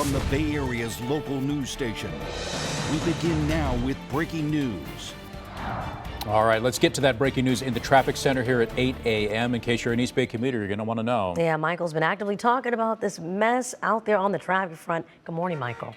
from the Bay Area's local news station. We begin now with breaking news. All right, let's get to that breaking news in the traffic center here at 8 a.m. In case you're an East Bay commuter, you're going to want to know. Yeah, Michael's been actively talking about this mess out there on the traffic front. Good morning, Michael.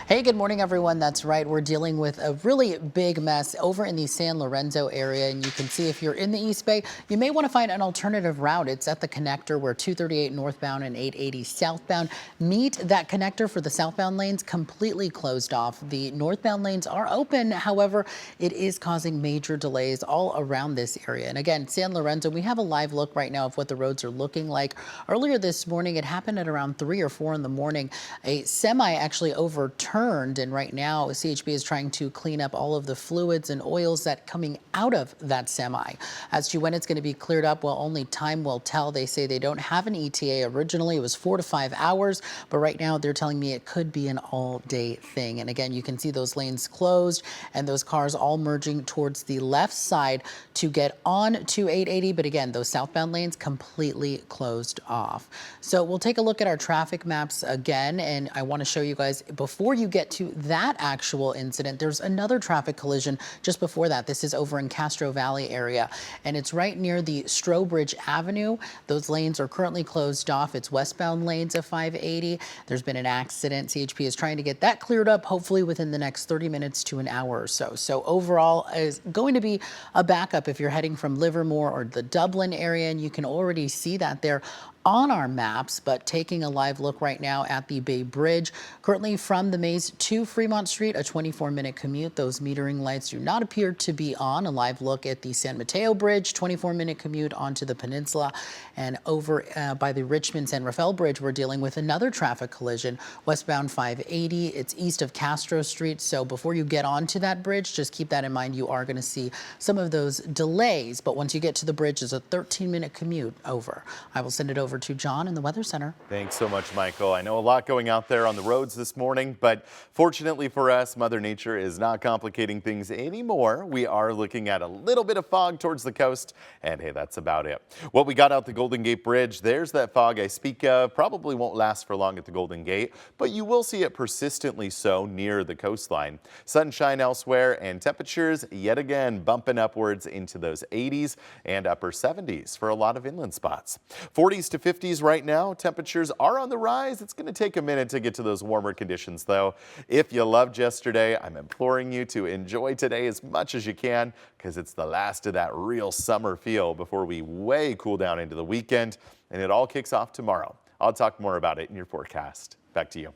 Hey, good morning, everyone. That's right. We're dealing with a really big mess over in the San Lorenzo area. And you can see if you're in the East Bay, you may want to find an alternative route. It's at the connector where 238 northbound and 880 southbound meet. That connector for the southbound lanes completely closed off. The northbound lanes are open. However, it is causing major delays all around this area. And again, San Lorenzo, we have a live look right now of what the roads are looking like. Earlier this morning, it happened at around 3 or 4 in the morning. A semi actually overturned, and right now CHP is trying to clean up all of the fluids and oils that coming out of that semi. As to when it's going to be cleared up, well, only time will tell. They say they don't have an ETA. Originally, it was 4 to 5 hours, but right now they're telling me it could be an all-day thing. And again, you can see those lanes closed and those cars all merging towards the left side to get on to 880. But again, those southbound lanes completely closed off. So we'll take a look at our traffic maps again. And I want to show you guys, before you get to that actual incident, there's another traffic collision just before that. This is over in Castro Valley area, and it's right near the Strobridge Avenue. Those lanes are currently closed off. It's westbound lanes of 580. There's been an accident. CHP is trying to get that cleared up, hopefully within the next 30 minutes to an hour or so. So overall, is going to be a backup if you're heading from Livermore or the Dublin area, and you can already see that there on our maps. But taking a live look right now at the Bay Bridge, currently from the Maze to Fremont Street, a 24-minute commute. Those metering lights do not appear to be on. A live look at the San Mateo Bridge, 24-minute commute onto the peninsula. And over by the Richmond San Rafael Bridge, we're dealing with another traffic collision, westbound 580. It's east of Castro Street. So before you get onto that bridge, just keep that in mind. You are going to see some of those delays, but once you get to the bridge, it's a 13-minute commute over. I will send it over to John in the Weather Center. Thanks so much, Michael. I know a lot going out there on the roads this morning, but fortunately for us, Mother Nature is not complicating things anymore. We are looking at a little bit of fog towards the coast, and hey, that's about it. What we got out the Golden Gate Bridge, there's that fog I speak of. Probably won't last for long at the Golden Gate, but you will see it persistently so near the coastline. Sunshine elsewhere, and temperatures yet again bumping upwards into those 80s and upper 70s for a lot of inland spots. 40s to 50s right now. Temperatures are on the rise. It's going to take a minute to get to those warmer conditions, though. If you loved yesterday, I'm imploring you to enjoy today as much as you can, because it's the last of that real summer feel before we way cool down into the weekend, and it all kicks off tomorrow. I'll talk more about it in your forecast. Back to you.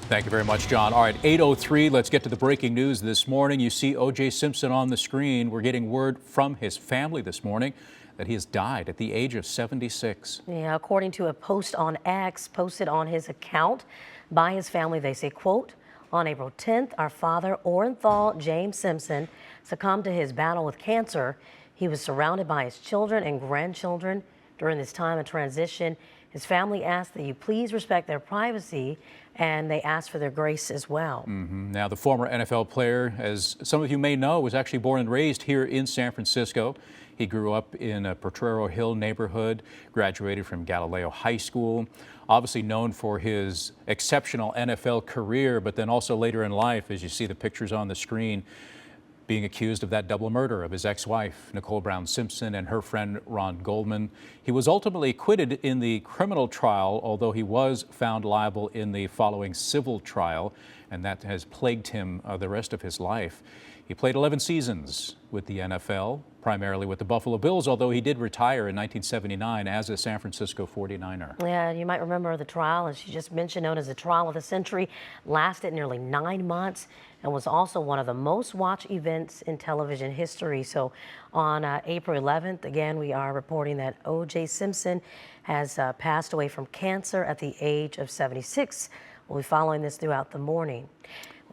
Thank you very much, John. All right, 8:03, let's get to the breaking news this morning. You see OJ Simpson on the screen. We're getting word from his family this morning that he has died at the age of 76. Yeah, according to a post on X posted on his account by his family, they say, quote, on April 10th, our father, Orenthal James Simpson, succumbed to his battle with cancer. He was surrounded by his children and grandchildren during this time of transition. His family asked that you please respect their privacy, and they asked for their grace as well. Now, the former NFL player, as some of you may know, was actually born and raised here in San Francisco. He grew up in a Portrero Hill neighborhood, graduated from Galileo High School, obviously known for his exceptional NFL career, but then also later in life, as you see the pictures on the screen, being accused of that double murder of his ex-wife, Nicole Brown Simpson, and her friend Ron Goldman. He was ultimately acquitted in the criminal trial, although he was found liable in the following civil trial, and that has plagued him the rest of his life. He played 11 seasons with the NFL, primarily with the Buffalo Bills, although he did retire in 1979 as a San Francisco 49er. Yeah, you might remember the trial, as you just mentioned, known as the trial of the century, lasted nearly 9 months and was also one of the most watched events in television history. So on April 11th, again, we are reporting that OJ Simpson has passed away from cancer at the age of 76. We'll be following this throughout the morning.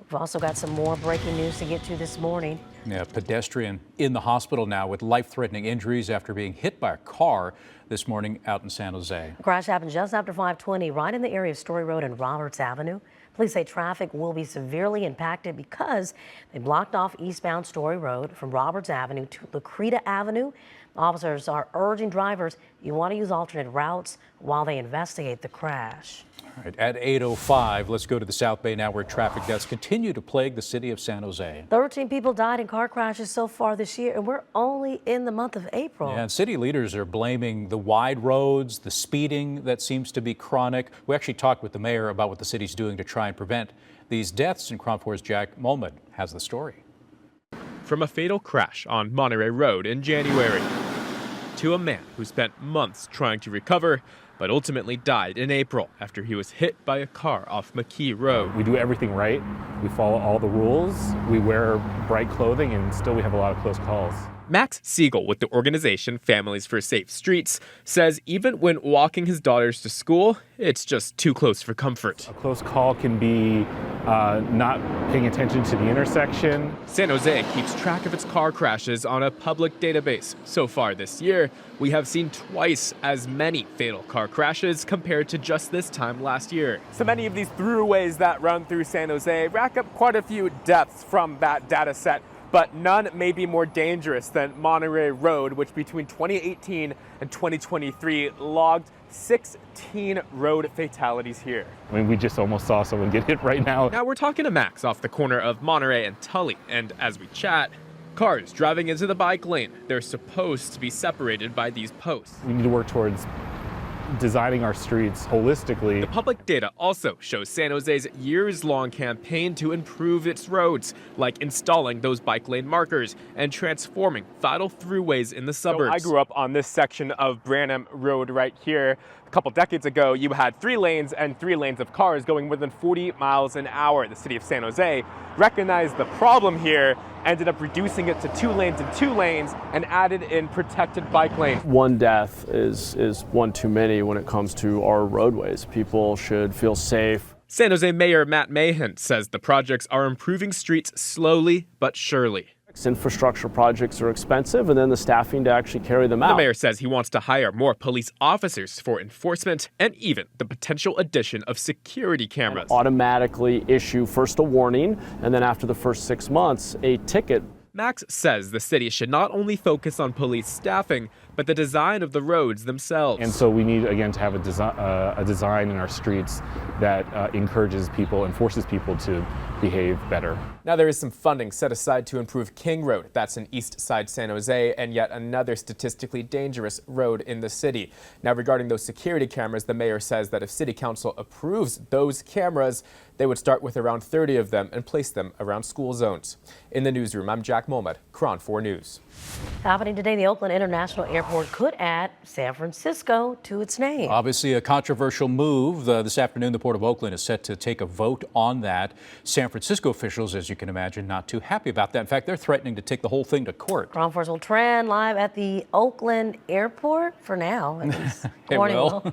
We've also got some more breaking news to get to this morning. Yeah, pedestrian in the hospital now with life-threatening injuries after being hit by a car this morning out in San Jose. The crash happened just after 5:20, right in the area of Story Road and Roberts Avenue. Police say traffic will be severely impacted because they blocked off eastbound Story Road from Roberts Avenue to Lucreta Avenue. Officers are urging drivers, you want to use alternate routes while they investigate the crash. All right, at 8:05, let's go to the South Bay now, where traffic deaths continue to plague the city of San Jose. 13 people died in car crashes so far this year, and we're only in the month of April. Yeah, and city leaders are blaming the wide roads, the speeding that seems to be chronic. We actually talked with the mayor about what the city's doing to try and prevent these deaths, and KRON4's Jack Mulmud has the story. From a fatal crash on Monterey Road in January to a man who spent months trying to recover but ultimately died in April after he was hit by a car off McKee Road. We do everything right. We follow all the rules. We wear bright clothing, and still we have a lot of close calls. Max Siegel with the organization Families for Safe Streets says even when walking his daughters to school, it's just too close for comfort. A close call can be not paying attention to the intersection. San Jose keeps track of its car crashes on a public database. So far this year, we have seen twice as many fatal car crashes compared to just this time last year. So many of these throughways that run through San Jose rack up quite a few deaths from that data set. But none may be more dangerous than Monterey Road, which between 2018 and 2023 logged 16 road fatalities here. I mean, we just almost saw someone get hit right now. Now we're talking to Max off the corner of Monterey and Tully, and as we chat, cars driving into the bike lane, they're supposed to be separated by these posts. We need to work towards designing our streets holistically. The public data also shows San Jose's years-long campaign to improve its roads, like installing those bike lane markers and transforming vital throughways in the suburbs. I grew up on this section of Branham Road right here. A couple decades ago, you had 3 lanes and 3 lanes of cars going more than 40 miles an hour. The city of San Jose recognized the problem here, ended up reducing it to 2 lanes and 2 lanes, and added in protected bike lanes. One death is one too many when it comes to our roadways. People should feel safe. San Jose Mayor Matt Mahan says the projects are improving streets slowly but surely. Infrastructure projects are expensive, and then the staffing to actually carry them out. The mayor says he wants to hire more police officers for enforcement and even the potential addition of security cameras. Automatically issue first a warning, and then after the first 6 months, a ticket. Max says the city should not only focus on police staffing, but the design of the roads themselves. And so we need, again, to have a design in our streets that encourages people and forces people to behave better. Now there is some funding set aside to improve King Road. That's in East Side San Jose, and yet another statistically dangerous road in the city. Now regarding those security cameras, the mayor says that if city council approves those cameras, they would start with around 30 of them and place them around school zones. In the newsroom, I'm Jack Mulmud, KRON4 News. Happening today, the Oakland International Airport could add San Francisco to its name. Obviously a controversial move. This afternoon, the Port of Oakland is set to take a vote on that. San Francisco officials, as you can imagine, not too happy about that. In fact, they're threatening to take the whole thing to court. KRON4's Will Tran live at the Oakland Airport for now. At least. Hey, Morning, Will.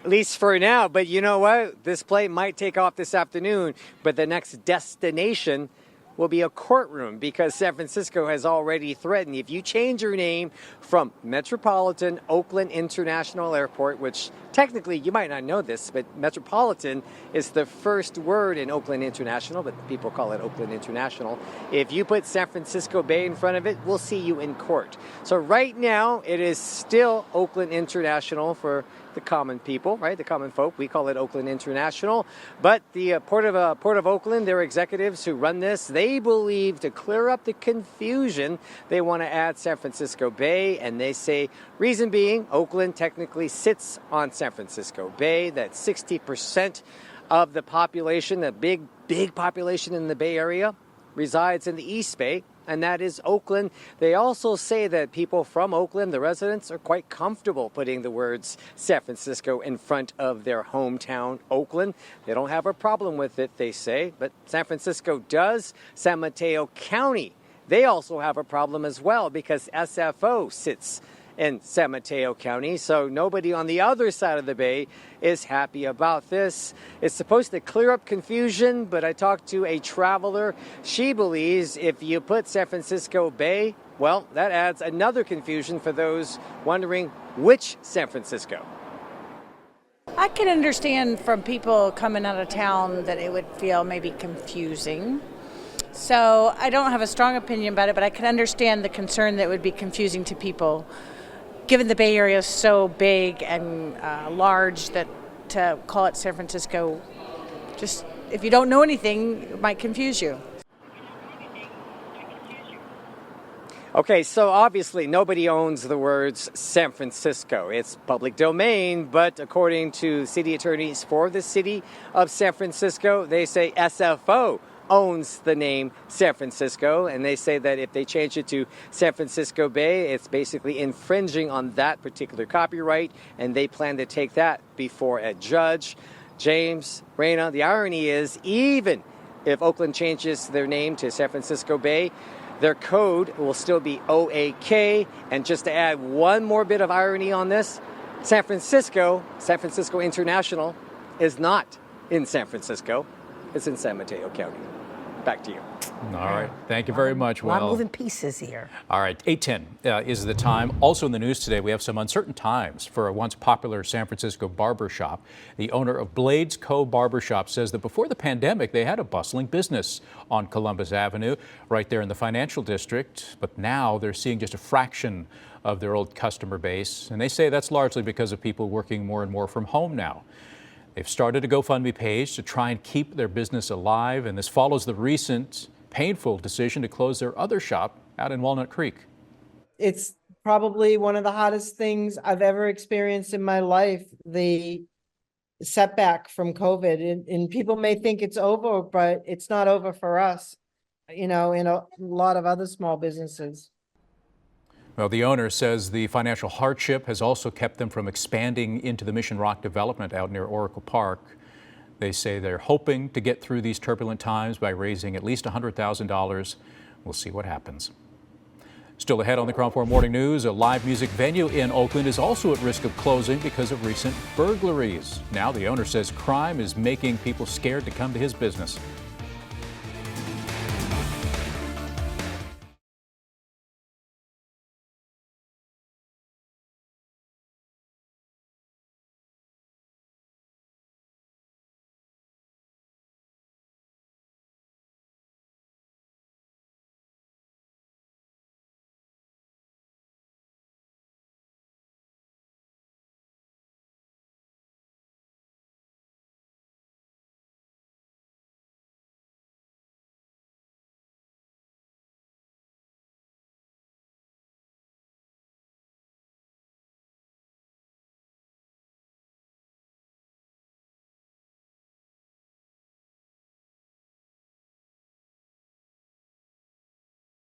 At least for now, but you know what? This plane might take off this afternoon, but the next destination will be a courtroom because San Francisco has already threatened if you change your name from Metropolitan Oakland International Airport, which technically you might not know this, but Metropolitan is the first word in Oakland International, but people call it Oakland International. If you put San Francisco Bay in front of it, we'll see you in court. So right now it is still Oakland International for the common people, right? The common folk. We call it Oakland International. But the Port of Oakland, their executives who run this, they believe to clear up the confusion, they want to add San Francisco Bay. And they say, reason being, Oakland technically sits on San Francisco Bay. That 60% of the population, the big population in the Bay Area, resides in the East Bay. And that is Oakland. They also say that people from Oakland, the residents, are quite comfortable putting the words San Francisco in front of their hometown, Oakland. They don't have a problem with it, they say, but San Francisco does. San Mateo County, they also have a problem as well because SFO sits in San Mateo County, so nobody on the other side of the bay is happy about this. It's supposed to clear up confusion, but I talked to a traveler. She believes if you put San Francisco Bay, well, that adds another confusion for those wondering which San Francisco. I can understand from people coming out of town that it would feel maybe confusing. So I don't have a strong opinion about it, but I can understand the concern that it would be confusing to people, given the Bay Area is so big and large that to call it San Francisco, just if you don't know anything, it might confuse you. Okay, so obviously nobody owns the words San Francisco. It's public domain, but according to city attorneys for the city of San Francisco, they say SFO owns the name San Francisco, and they say that if they change it to San Francisco Bay, it's basically infringing on that particular copyright, and they plan to take that before a judge. James, Raina, the irony is even if Oakland changes their name to San Francisco Bay, their code will still be OAK. And just to add one more bit of irony on this, San Francisco International, is not in San Francisco. It's in San Mateo County. Back to you. All right. Thank you very much. A lot of moving pieces here. All right. 8:10 is the time. Also in the news today, we have some uncertain times for a once popular San Francisco barbershop. The owner of Blades Co. Barbershop says that before the pandemic, they had a bustling business on Columbus Avenue, right there in the financial district. But now they're seeing just a fraction of their old customer base. And they say that's largely because of people working more and more from home now. They've started a GoFundMe page to try and keep their business alive, and this follows the recent painful decision to close their other shop out in Walnut Creek. It's probably one of the hottest things I've ever experienced in my life, the setback from COVID. And people may think it's over, but it's not over for us, you know, in a lot of other small businesses. Well, the owner says the financial hardship has also kept them from expanding into the Mission Rock development out near Oracle Park. They say they're hoping to get through these turbulent times by raising at least $100,000. We'll see what happens. Still ahead on the KRON4 Morning News, a live music venue in Oakland is also at risk of closing because of recent burglaries. Now the owner says crime is making people scared to come to his business.